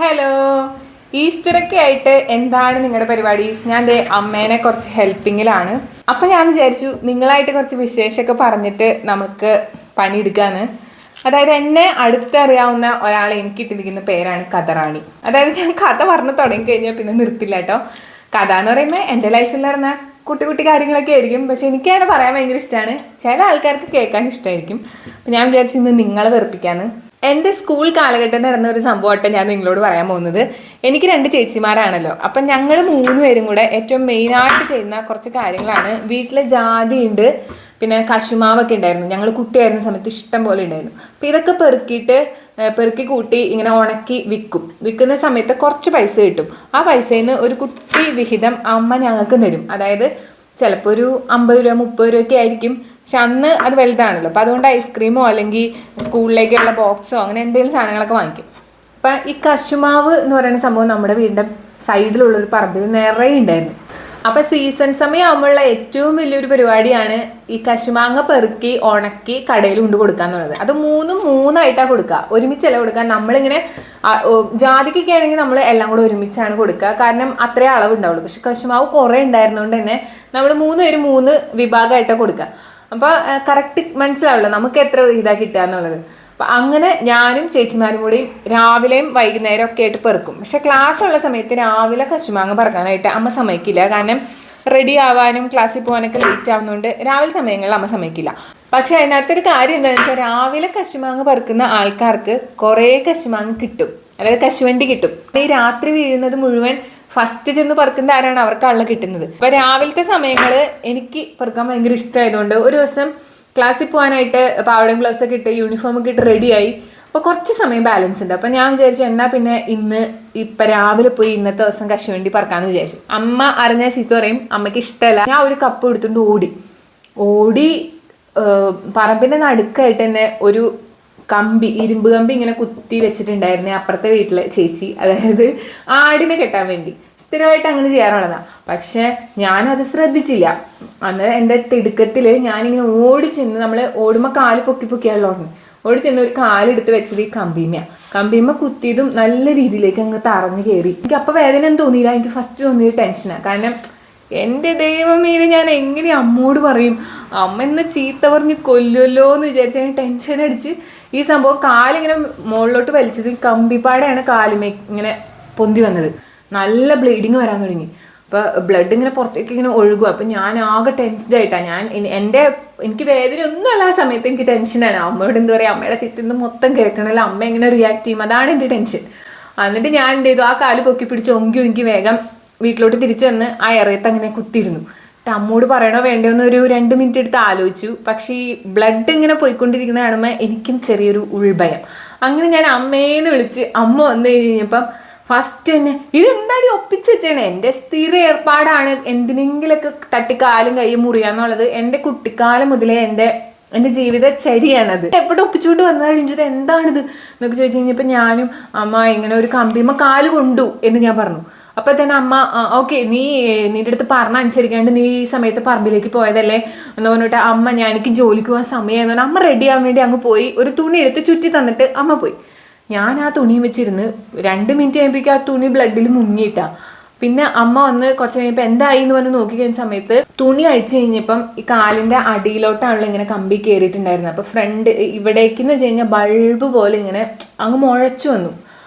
Hello, ഈസ്റ്ററൊക്കെ ആയിട്ട് എന്താണ് നിങ്ങളുടെ പരിപാടി? ഞാൻ ദേ അമ്മേനെ കുറച്ച് ഹെൽപ്പിങ്ങിലാണ്. അപ്പം ഞാൻ വിചാരിച്ചു നിങ്ങളായിട്ട് കുറച്ച് വിശേഷമൊക്കെ പറഞ്ഞിട്ട് നമുക്ക് പണിയെടുക്കാന്ന്. അതായത് എന്നെ അടുത്തറിയാവുന്ന ഒരാളെ എനിക്ക് ഇട്ടിരിക്കുന്ന പേരാണ് കഥറാണി. അതായത് ഞാൻ കഥ പറഞ്ഞു തുടങ്ങിക്കഴിഞ്ഞാൽ പിന്നെ നിർത്തില്ല കേട്ടോ. കഥ എന്ന് പറയുമ്പോൾ എൻ്റെ ലൈഫിൽ നടന്ന കുട്ടി കുട്ടി കാര്യങ്ങളൊക്കെ ആയിരിക്കും. പക്ഷെ എനിക്കതിനെ പറയാൻ ഭയങ്കര ഇഷ്ടമാണ്. ചില ആൾക്കാർക്ക് കേൾക്കാൻ ഇഷ്ടമായിരിക്കും. അപ്പം ഞാൻ വിചാരിച്ചു ഇന്ന് നിങ്ങളെ വെറുപ്പിക്കാന്ന്. എൻ്റെ സ്കൂൾ കാലഘട്ടം നടന്ന ഒരു സംഭവമായിട്ട് ഞാൻ നിങ്ങളോട് പറയാൻ പോകുന്നത്. എനിക്ക് 2 ചേച്ചിമാരാണല്ലോ. അപ്പം ഞങ്ങൾ 3 പേരും കൂടെ ഏറ്റവും മെയിനായിട്ട് ചെയ്യുന്ന കുറച്ച് കാര്യങ്ങളാണ്. വീട്ടിൽ ജാതിയുണ്ട്, പിന്നെ കശുമാവൊക്കെ ഉണ്ടായിരുന്നു. ഞങ്ങൾ കുട്ടിയായിരുന്ന സമയത്ത് ഇഷ്ടം പോലെ ഉണ്ടായിരുന്നു. അപ്പം ഇതൊക്കെ പെറുക്കി കൂട്ടി ഇങ്ങനെ ഉണക്കി വിൽക്കുന്ന സമയത്ത് കുറച്ച് പൈസ കിട്ടും. ആ പൈസയിൽ നിന്ന് ഒരു കുട്ടി വിഹിതം അമ്മ ഞങ്ങൾക്ക് തരും. അതായത് ചിലപ്പോൾ ഒരു 50 രൂപ 30 രൂപയൊക്കെ ആയിരിക്കും. പക്ഷെ അന്ന് അത് വലുതാണല്ലോ. അപ്പോൾ അതുകൊണ്ട് ഐസ്ക്രീമോ അല്ലെങ്കിൽ സ്കൂളിലേക്കുള്ള ബോക്സോ അങ്ങനെ എന്തെങ്കിലും സാധനങ്ങളൊക്കെ വാങ്ങിക്കും. അപ്പം ഈ കശുമാവ് എന്ന് പറയുന്ന സംഭവം നമ്മുടെ വീടിൻ്റെ സൈഡിലുള്ളൊരു പറമ്പിൽ നിറയെ ഉണ്ടായിരുന്നു. അപ്പം സീസൺ സമയം ആകുമ്പോഴുള്ള ഏറ്റവും വലിയൊരു പരിപാടിയാണ് ഈ കശുമാങ്ങ പെറുക്കി ഉണക്കി കടയിൽ കൊണ്ട് കൊടുക്കുക എന്നുള്ളത്. അത് മൂന്നായിട്ടാണ് കൊടുക്കുക, ഒരുമിച്ചല്ല കൊടുക്കുക. നമ്മളിങ്ങനെ ജാതിക്കൊക്കെ ആണെങ്കിൽ നമ്മൾ എല്ലാം കൂടെ ഒരുമിച്ചാണ് കൊടുക്കുക, കാരണം അത്രേ അളവുണ്ടാവുള്ളൂ. പക്ഷെ കശുമാവ് കുറേ ഉണ്ടായിരുന്നതുകൊണ്ട് തന്നെ നമ്മൾ 3 പേര് 3 വിഭാഗമായിട്ടാണ് കൊടുക്കുക. അപ്പോൾ കറക്റ്റ് മനസ്സിലാവുള്ളൂ നമുക്ക് എത്ര ഇതാണ് കിട്ടുക എന്നുള്ളത്. അപ്പം അങ്ങനെ ഞാനും ചേച്ചിമാരും കൂടി രാവിലെയും വൈകുന്നേരം ഒക്കെ ആയിട്ട് പെറുക്കും. പക്ഷെ ക്ലാസ് ഉള്ള സമയത്ത് രാവിലെ കശുമാങ്ങ പെറുക്കാനായിട്ട് അമ്മ സമ്മതിക്കില്ല. കാരണം റെഡി ആവാനും ക്ലാസ്സിൽ പോകാനൊക്കെ ലേറ്റ് ആവുന്നതുകൊണ്ട് രാവിലെ സമയങ്ങളിൽ അമ്മ സമ്മതിക്കില്ല. പക്ഷെ അതിനകത്തൊരു കാര്യം എന്താണെന്ന് വെച്ചാൽ രാവിലെ കശുമാങ്ങ പെറുക്കുന്ന ആൾക്കാർക്ക് കുറേ കശുമാങ്ങ കിട്ടും, അതായത് കശുവണ്ടി കിട്ടും. ഈ രാത്രി വീഴുന്നത് മുഴുവൻ ഫസ്റ്റ് ചെന്ന് പെറുക്കുന്ന ആരാണ് അവർക്കാണല്ലോ കിട്ടുന്നത്. അപ്പോൾ രാവിലത്തെ സമയങ്ങൾ എനിക്ക് പെറുക്കാൻ ഭയങ്കര ഇഷ്ടമായതുകൊണ്ട് ഒരു ദിവസം ക്ലാസ്സിൽ പോകാനായിട്ട് പാവടയും ഗ്ലൗസൊക്കെ ഇട്ട് യൂണിഫോമൊക്കെ ഇട്ട് റെഡിയായി. അപ്പോൾ കുറച്ച് സമയം ബാലൻസ് ഉണ്ട്. അപ്പം ഞാൻ വിചാരിച്ചു എന്നാൽ പിന്നെ ഇപ്പം രാവിലെ പോയി ഇന്നത്തെ ദിവസം കശുവണ്ടി പറക്കാമെന്ന് വിചാരിച്ചു. അമ്മ അറിഞ്ഞാൽ ചീത്ത പറയും, അമ്മയ്ക്ക് ഇഷ്ടമല്ല. ഞാൻ ഒരു കപ്പ് എടുത്തുകൊണ്ട് ഓടി പറമ്പിൻ്റെ നടുക്കായിട്ട് തന്നെ ഒരു ഇരുമ്പ് കമ്പി ഇങ്ങനെ കുത്തി വെച്ചിട്ടുണ്ടായിരുന്നേ അപ്പുറത്തെ വീട്ടിലെ ചേച്ചി, അതായത് ആടിനെ കെട്ടാൻ വേണ്ടി. സ്ഥിരമായിട്ട് അങ്ങനെ ചെയ്യാറുള്ളതാണ്. പക്ഷെ ഞാനത് ശ്രദ്ധിച്ചില്ല. അന്ന് എൻ്റെ തിടുക്കത്തിൽ ഞാനിങ്ങനെ ഓടിച്ചെന്ന്, നമ്മൾ ഓടുമ്പോൾ കാല് പൊക്കിയാണല്ലോ ഓടിച്ചെന്ന് ഒരു കാലെടുത്ത് വെച്ചത് ഈ കമ്പിമ്മ കുത്തിയതും നല്ല രീതിയിലേക്ക് അങ്ങ് തറഞ്ഞു കയറി. എനിക്ക് അപ്പോൾ വേദന ഒന്നും തോന്നിയില്ല. എനിക്ക് ഫസ്റ്റ് തോന്നിയത് ടെൻഷനാണ്. കാരണം എൻ്റെ ദൈവമേ, ഞാൻ എങ്ങനെ അമ്മോട് പറയും? അമ്മ ഇന്ന് ചീത്ത പറഞ്ഞ് കൊല്ലുമല്ലോ എന്ന് വിചാരിച്ച് ഞാൻ ടെൻഷൻ അടിച്ച് ഈ സംഭവം കാലിങ്ങനെ മുകളിലോട്ട് വലിച്ചത് കമ്പിപ്പാടെയാണ് കാലുമേ ഇങ്ങനെ പൊന്തി വന്നത്. നല്ല ബ്ലീഡിങ് വരാൻ തുടങ്ങി. അപ്പോൾ ബ്ലഡ് ഇങ്ങനെ പുറത്തേക്ക് ഇങ്ങനെ ഒഴുകുക. അപ്പം ഞാൻ ആകെ ടെൻസ്ഡ് ആയിട്ടാണ്. എനിക്ക് വേദന ഒന്നും അല്ല ആ സമയത്ത്. എനിക്ക് ടെൻഷനാണ്. അമ്മയോട് എന്താ പറയുക, അമ്മയുടെ ചിത്തിന്ന് മൊത്തം കേൾക്കണമല്ലോ, അമ്മ എങ്ങനെ റിയാക്ട് ചെയ്യും, അതാണ് എൻ്റെ ടെൻഷൻ. എന്നിട്ട് ഞാൻ എന്ത് ചെയ്തു, ആ കാല് പൊക്കി പിടിച്ച് ഒങ്കി വേഗം വീട്ടിലോട്ട് തിരിച്ചു വന്ന് ആ ഇറയത്ത് അങ്ങനെ കുത്തിയിരുന്നു. അമ്മോട് പറയണോ വേണ്ടോന്ന് ഒരു 2 മിനിറ്റ് എടുത്ത് ആലോചിച്ചു. പക്ഷേ ഈ ബ്ലഡ് ഇങ്ങനെ പോയിക്കൊണ്ടിരിക്കുന്ന കാണുമ്പോൾ എനിക്കും ചെറിയൊരു ഉൾഭയം. അങ്ങനെ ഞാൻ അമ്മേന്ന് വിളിച്ച് അമ്മ വന്നു കഴിഞ്ഞപ്പം ഫസ്റ്റ് തന്നെ ഇതെന്താടി ഒപ്പിച്ച് വെച്ചേണേ? എൻ്റെ സ്ഥിര ഏർപ്പാടാണ് എന്തിനെങ്കിലൊക്കെ തട്ടിക്കാലും കൈയും മുറിയാന്നുള്ളത്. എൻ്റെ കുട്ടിക്കാലം മുതലേ എൻ്റെ ജീവിതചര്യയാണത്. എവിടെ ഒപ്പിച്ചുകൊണ്ട് വന്നാൽ കഴിഞ്ഞത് എന്താണിത് എന്നൊക്കെ ചോദിച്ചു കഴിഞ്ഞപ്പോൾ ഞാനും അമ്മ ഇങ്ങനെ ഒരു കമ്പിമ്മ കാല് കൊണ്ടു എന്ന് ഞാൻ പറഞ്ഞു. അപ്പോൾ തന്നെ അമ്മ ഓക്കെ, നിന്റെ അടുത്ത് പറഞ്ഞ അനുസരിക്കാണ്ട് നീ ഈ സമയത്ത് പറമ്പിലേക്ക് പോയതല്ലേ എന്ന് പറഞ്ഞിട്ട് അമ്മ എനിക്ക് ജോലിക്ക് പോകാൻ സമയമായെന്ന് പറഞ്ഞാൽ അമ്മ റെഡി ആവാൻ വേണ്ടി അങ്ങ് പോയി. ഒരു തുണി എടുത്ത് ചുറ്റി തന്നിട്ട് അമ്മ പോയി. ഞാൻ ആ തുണിയും വെച്ചിരുന്ന് 2 മിനിറ്റ് കഴിയുമ്പോഴേക്കും ആ തുണി ബ്ലഡിൽ മുങ്ങിയിട്ടാ. പിന്നെ അമ്മ വന്ന് കുറച്ച് കഴിഞ്ഞപ്പോൾ എന്തായി എന്ന് പറഞ്ഞ് നോക്കി കഴിഞ്ഞ സമയത്ത് തുണി അഴിച്ചു കഴിഞ്ഞപ്പം ഈ കാലിൻ്റെ അടിയിലോട്ടാണല്ലോ ഇങ്ങനെ കമ്പി കയറിയിട്ടുണ്ടായിരുന്നത്. അപ്പോൾ ഫ്രണ്ട് ഇവിടേക്കെന്ന് വെച്ച് കഴിഞ്ഞാൽ ബൾബ് പോലെ ഇങ്ങനെ അങ്ങ് മുഴച്ചു വന്നു.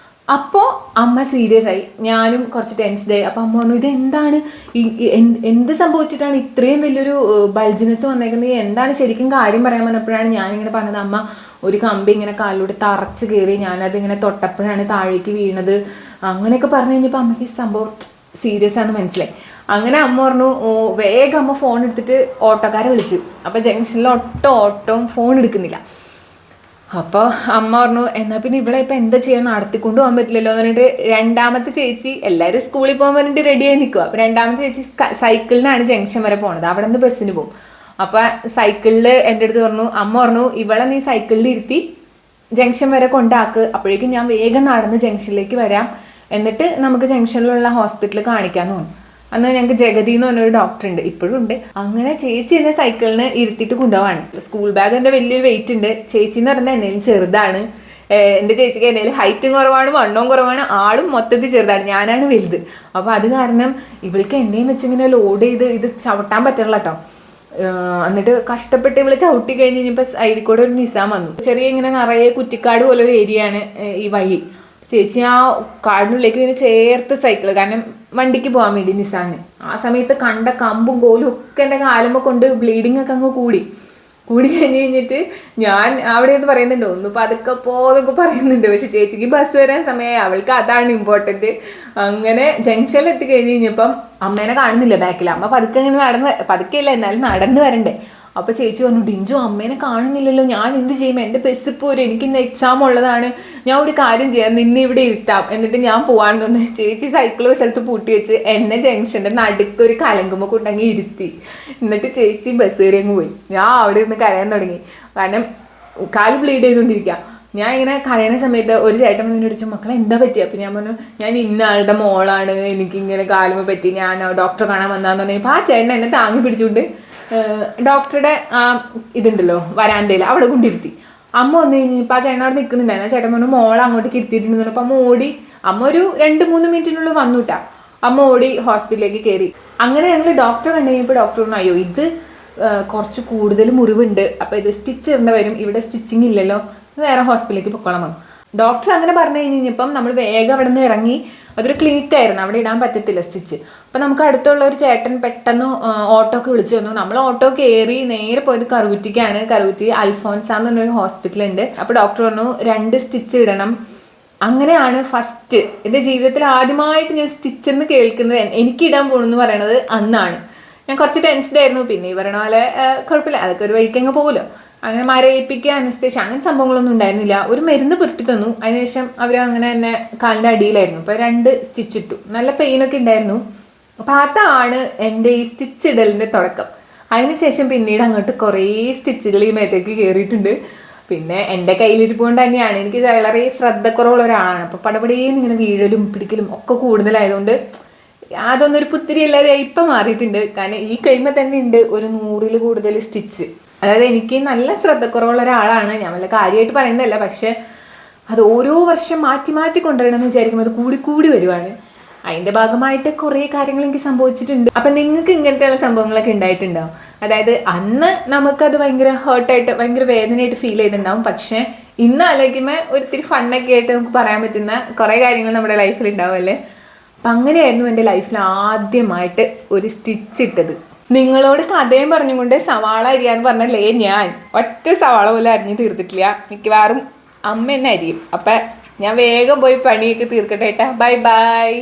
അപ്പോൾ അമ്മ സീരിയസ് ആയി, ഞാനും കുറച്ച് ടെൻസ്ഡ് ആയി. അപ്പോൾ അമ്മ പറഞ്ഞു, ഇതെന്താണ്, എന്ത് സംഭവിച്ചിട്ടാണ് ഇത്രയും വലിയൊരു ബൾജിനെസ് വന്നേക്കുന്നത്, എന്താണ് ശരിക്കും കാര്യം പറയാൻ പറഞ്ഞപ്പോഴാണ് ഞാനിങ്ങനെ പറഞ്ഞത്, അമ്മ ഒരു കമ്പി ഇങ്ങനെ കാലിലൂടെ തറച്ച് കയറി, ഞാനതിങ്ങനെ തൊട്ടപ്പോഴാണ് താഴേക്ക് വീണത്, അങ്ങനെയൊക്കെ പറഞ്ഞു കഴിഞ്ഞപ്പോൾ അമ്മയ്ക്ക് ഈ സംഭവം സീരിയസ് ആണെന്ന് മനസ്സിലായി. അങ്ങനെ അമ്മ പറഞ്ഞു, വേഗം അമ്മ ഫോൺ എടുത്തിട്ട് ഓട്ടോക്കാരെ വിളിച്ചു. അപ്പോൾ ജംഗ്ഷനിൽ ഓട്ടവും ഫോൺ എടുക്കുന്നില്ല. അപ്പോൾ അമ്മ പറഞ്ഞു, എന്നാൽ പിന്നെ ഇവിടെ ഇപ്പം എന്താ ചെയ്യാൻ, നടത്തിക്കൊണ്ട് പോകാൻ പറ്റില്ലല്ലോ എന്ന് പറഞ്ഞിട്ട് രണ്ടാമത്തെ ചേച്ചി, എല്ലാവരും സ്കൂളിൽ പോകാൻ വേണ്ടിയിട്ട് റെഡിയായി നിൽക്കുക. അപ്പോൾ രണ്ടാമത്തെ ചേച്ചി സൈക്കിളിനാണ് ജംഗ്ഷൻ വരെ പോണത്, അവിടെ നിന്ന് ബസ്സിന് പോകും. അപ്പം സൈക്കിളിൽ എൻ്റെ അടുത്ത് പറഞ്ഞു, അമ്മ പറഞ്ഞു, ഇവളെ നീ സൈക്കിളിൽ ഇരുത്തി ജംഗ്ഷൻ വരെ കൊണ്ടാക്ക്, അപ്പോഴേക്കും ഞാൻ വേഗം നടന്ന് ജംഗ്ഷനിലേക്ക് വരാം, എന്നിട്ട് നമുക്ക് ജംഗ്ഷനിലുള്ള ഹോസ്പിറ്റലിൽ കാണിക്കാമെന്ന് പറഞ്ഞു. അന്ന് ഞങ്ങൾക്ക് ജഗതി എന്ന് പറഞ്ഞൊരു ഡോക്ടർ ഉണ്ട്, ഇപ്പോഴും ഉണ്ട്. അങ്ങനെ ചേച്ചി എന്നെ സൈക്കിളിന് ഇരുത്തിയിട്ട് കൊണ്ടുപോവാണ്. സ്കൂൾ ബാഗ് എൻ്റെ വലിയൊരു വെയിറ്റ് ഉണ്ട്. ചേച്ചി എന്ന് പറഞ്ഞാൽ എന്നേലും ചെറുതാണ്. എൻ്റെ ചേച്ചിക്ക് എന്തെങ്കിലും ഹൈറ്റും കുറവാണ് വണ്ണവും കുറവാണ്, ആളും മൊത്തത്തിൽ ചെറുതാണ്, ഞാനാണ് വലുത്. അപ്പോൾ അത് കാരണം ഇവൾക്ക് എണ്ണയും വെച്ചിങ്ങനെ ലോഡ് ചെയ്ത് ഇത് ചവിട്ടാൻ പറ്റില്ല കേട്ടോ. എന്നിട്ട് കഷ്ടപ്പെട്ട് ഇവള് ചവിട്ടി കഴിഞ്ഞ് കഴിഞ്ഞപ്പോൾ സൈഡിൽ കൂടെ ഒരു നിസാൻ വന്നു. ചെറിയ ഇങ്ങനെ നിറയെ കുറ്റിക്കാട് പോലെ ഒരു ഏരിയ ആണ് ഈ വഴി. ചേച്ചി ആ കാടിനുള്ളിലേക്ക് ഇങ്ങനെ ചേർത്ത് സൈക്കിള്, കാരണം വണ്ടിക്ക് പോകാൻ വേണ്ടി നിസാന്. ആ സമയത്ത് കണ്ട കമ്പും കോലും ഒക്കെ എൻ്റെ കാലുമ്പോൾ കൊണ്ട് ബ്ലീഡിങ് ഒക്കെ അങ്ങ് കൂടി കഴിഞ്ഞ് കഴിഞ്ഞിട്ട് ഞാൻ അവിടെ നിന്ന് പറയുന്നുണ്ട് ഒന്ന് പതുക്കെ പോതൊക്കെ പറയുന്നുണ്ട്. പക്ഷെ ചേച്ചിക്ക് ബസ് വരാൻ സമയമായി, അവൾക്ക് അതാണ് ഇമ്പോർട്ടൻറ്റ്. അങ്ങനെ ജംഗ്ഷനിൽ എത്തിക്കഴിഞ്ഞ് കഴിഞ്ഞപ്പം അമ്മേനെ കാണുന്നില്ല ബാക്കിൽ. അമ്മ പതുക്കെ ഇങ്ങനെ പതുക്കെയല്ല എന്നാലും നടന്ന് വരണ്ടേ. അപ്പോൾ ചേച്ചി പറഞ്ഞു, ഡിഞ്ചു അമ്മേനെ കാണുന്നില്ലല്ലോ, ഞാൻ എന്ത് ചെയ്യും, എൻ്റെ ബസ് പോരും, എനിക്ക് ഇന്ന് എക്സാം ഉള്ളതാണ്, ഞാൻ ഒരു കാര്യം ചെയ്യാം, നിന്നെ ഇവിടെ ഇരുത്താം, എന്നിട്ട് ഞാൻ പോകാമെന്ന് പറഞ്ഞു. ചേച്ചി സൈക്കിൾ ഒരു സ്ഥലത്ത് പൂട്ടി വെച്ച് എന്നെ ജംഗ്ഷൻ്റെ നടുക്കൊരു കലങ്കുമ്പോൾ കൊണ്ടങ്ങി ഇരുത്തി. എന്നിട്ട് ചേച്ചി ബസ് കയറി അങ്ങ് പോയി. ഞാൻ അവിടെ ഇരുന്ന് കരയാൻ തുടങ്ങി, കാരണം കാല് ബ്ലീഡ് ചെയ്തുകൊണ്ടിരിക്കുക. ഞാൻ ഇങ്ങനെ കരയണ സമയത്ത് ഒരു ചേട്ടൻ വന്നിട്ട് ചോദിച്ചു, മക്കളെ എന്താ പറ്റിയ? അപ്പം ഞാൻ പറഞ്ഞു, ഞാൻ ഇന്ന ആളുടെ മോളാണ്, എനിക്കിങ്ങനെ കാലുമ പറ്റി, ഞാൻ ഡോക്ടറെ കാണാൻ വന്നാന്ന് പറഞ്ഞപ്പോൾ ആ ചേട്ടൻ എന്നെ താങ്ങി പിടിച്ചുകൊണ്ട് ഡോക്ടറുടെ ഇതുണ്ടല്ലോ വരാന്തയിൽ അവിടെ കൊണ്ടിരുത്തി. അമ്മ വന്നു കഴിഞ്ഞപ്പോൾ ആ ചേട്ടൻ അവിടെ നിൽക്കുന്നുണ്ടായിരുന്നു. ആ ചേട്ടൻ പറഞ്ഞു മോളെ അങ്ങോട്ടേക്ക് ഇരുത്തിയിട്ടുണ്ടെന്ന്. അപ്പം അമ്മ ഓടി, അമ്മ ഒരു 2-3 മിനിറ്റിനുള്ളിൽ വന്നുട്ടാ. അമ്മ ഓടി ഹോസ്പിറ്റലിലേക്ക് കയറി. അങ്ങനെ ഞങ്ങൾ ഡോക്ടറെ കണ്ടു കഴിഞ്ഞപ്പോൾ ഡോക്ടർ പറഞ്ഞു, അയ്യോ ഇത് കുറച്ച് കൂടുതൽ മുറിവുണ്ട്, അപ്പോൾ ഇത് സ്റ്റിച്ച് ഇടേണ്ടി വരും, ഇവിടെ സ്റ്റിച്ചിങ് ഇല്ലല്ലോ, വേറെ ഹോസ്പിറ്റലിലേക്ക് പൊക്കോളാം വന്നു. ഡോക്ടർ അങ്ങനെ പറഞ്ഞു കഴിഞ്ഞപ്പം നമ്മൾ വേഗം അവിടെ നിന്ന് ഇറങ്ങി. അതൊരു ക്ലിനിക്കായിരുന്നു, അവിടെ ഇടാൻ പറ്റത്തില്ല സ്റ്റിച്ച്. അപ്പം നമുക്ക് അടുത്തുള്ള ഒരു ചേട്ടൻ പെട്ടെന്ന് ഓട്ടോ ഒക്കെ വിളിച്ചു തന്നു. നമ്മൾ ഓട്ടോ കയറി നേരെ പോയത് കറുകുറ്റിക്കാണ്. കറുകുറ്റി അൽഫോൻസ എന്ന് പറഞ്ഞൊരു ഹോസ്പിറ്റലുണ്ട്. അപ്പോൾ ഡോക്ടർ പറഞ്ഞു 2 സ്റ്റിച്ച് ഇടണം. അങ്ങനെയാണ് ഫസ്റ്റ് എൻ്റെ ജീവിതത്തിൽ ആദ്യമായിട്ട് ഞാൻ സ്റ്റിച്ചെന്ന് കേൾക്കുന്നത്. എനിക്കിടാൻ പോകണമെന്ന് പറയണത് അന്നാണ്. ഞാൻ കുറച്ച് ടെൻസ്ഡ് ആയിരുന്നു. പിന്നെ ഈ പറയണ പോലെ കുഴപ്പമില്ല, അതൊക്കെ ഒരു വഴിക്കങ്ങ് പോകുമല്ലോ. അങ്ങനെ മരയിപ്പിക്കുക, അനസ്തേഷ്യ അങ്ങനെ സംഭവങ്ങളൊന്നും ഉണ്ടായിരുന്നില്ല. ഒരു മരുന്ന് പുരട്ടി തന്നു. അതിനുശേഷം അവർ അങ്ങനെ തന്നെ കാലിൻ്റെ അടിയിലായിരുന്നു. അപ്പോൾ 2 സ്റ്റിച്ച് ഇട്ടു. നല്ല പെയിനൊക്കെ ഉണ്ടായിരുന്നു. അപ്പോൾ അതാണ് എൻ്റെ ഈ സ്റ്റിച്ച് ഇടലിൻ്റെ തുടക്കം. അതിനുശേഷം പിന്നീട് അങ്ങോട്ട് കുറേ സ്റ്റിച്ചുകൾ ഈ മേത്തേക്ക് കയറിയിട്ടുണ്ട്. പിന്നെ എൻ്റെ കയ്യിലിരിപ്പുകൊണ്ട് തന്നെയാണ്. എനിക്ക് വളരെ ശ്രദ്ധക്കുറവുള്ള ഒരാളാണ്. അപ്പോൾ പടപടേന്ന് ഇങ്ങനെ വീഴലും പിടിക്കലും ഒക്കെ കൂടുതലായതുകൊണ്ട് അതൊന്നൊരു പുത്തിരി അല്ലാതെ ഇപ്പം മാറിയിട്ടുണ്ട്. കാരണം ഈ കൈമ തന്നെ ഉണ്ട് ഒരു 100-ൽ കൂടുതൽ സ്റ്റിച്ച്. അതായത് എനിക്ക് നല്ല ശ്രദ്ധക്കുറവുള്ള ഒരാളാണ്. ഞാൻ വല്ല കാര്യമായിട്ട് പറയുന്നതല്ല, പക്ഷെ അത് ഓരോ വർഷം മാറ്റി മാറ്റി കൊണ്ടുവരണമെന്ന് വിചാരിക്കുമ്പോൾ അത് കൂടി വരുവാണ്. അതിൻ്റെ ഭാഗമായിട്ട് കുറേ കാര്യങ്ങൾ എനിക്ക് സംഭവിച്ചിട്ടുണ്ട്. അപ്പം നിങ്ങൾക്ക് ഇങ്ങനത്തെയുള്ള സംഭവങ്ങളൊക്കെ ഉണ്ടായിട്ടുണ്ടാവും. അതായത് അന്ന് നമുക്കത് ഭയങ്കര ഹേർട്ടായിട്ട് ഭയങ്കര വേദനയായിട്ട് ഫീൽ ചെയ്തിട്ടുണ്ടാവും. പക്ഷെ ഇന്ന് ആലോചിക്കുമ്പോൾ ഒരിത്തിരി ഫണ്ണൊക്കെ ആയിട്ട് നമുക്ക് പറയാൻ പറ്റുന്ന കുറേ കാര്യങ്ങൾ നമ്മുടെ ലൈഫിൽ ഉണ്ടാവും അല്ലേ. അപ്പം അങ്ങനെയായിരുന്നു എൻ്റെ ലൈഫിൽ ആദ്യമായിട്ട് ഒരു സ്റ്റിച്ച് ഇട്ടത്. നിങ്ങളോട് കഥയും പറഞ്ഞുകൊണ്ട് സവാള അരിയാന്ന് പറഞ്ഞല്ലേ, ഞാൻ ഒറ്റ സവാള പോലും അരിഞ്ഞ് തീർത്തിട്ടില്ല. മിക്കവാറും അമ്മ എന്നെ അരിയും. അപ്പം ഞാൻ വേഗം പോയി പണിയൊക്കെ തീർക്കട്ടെ. Bye by.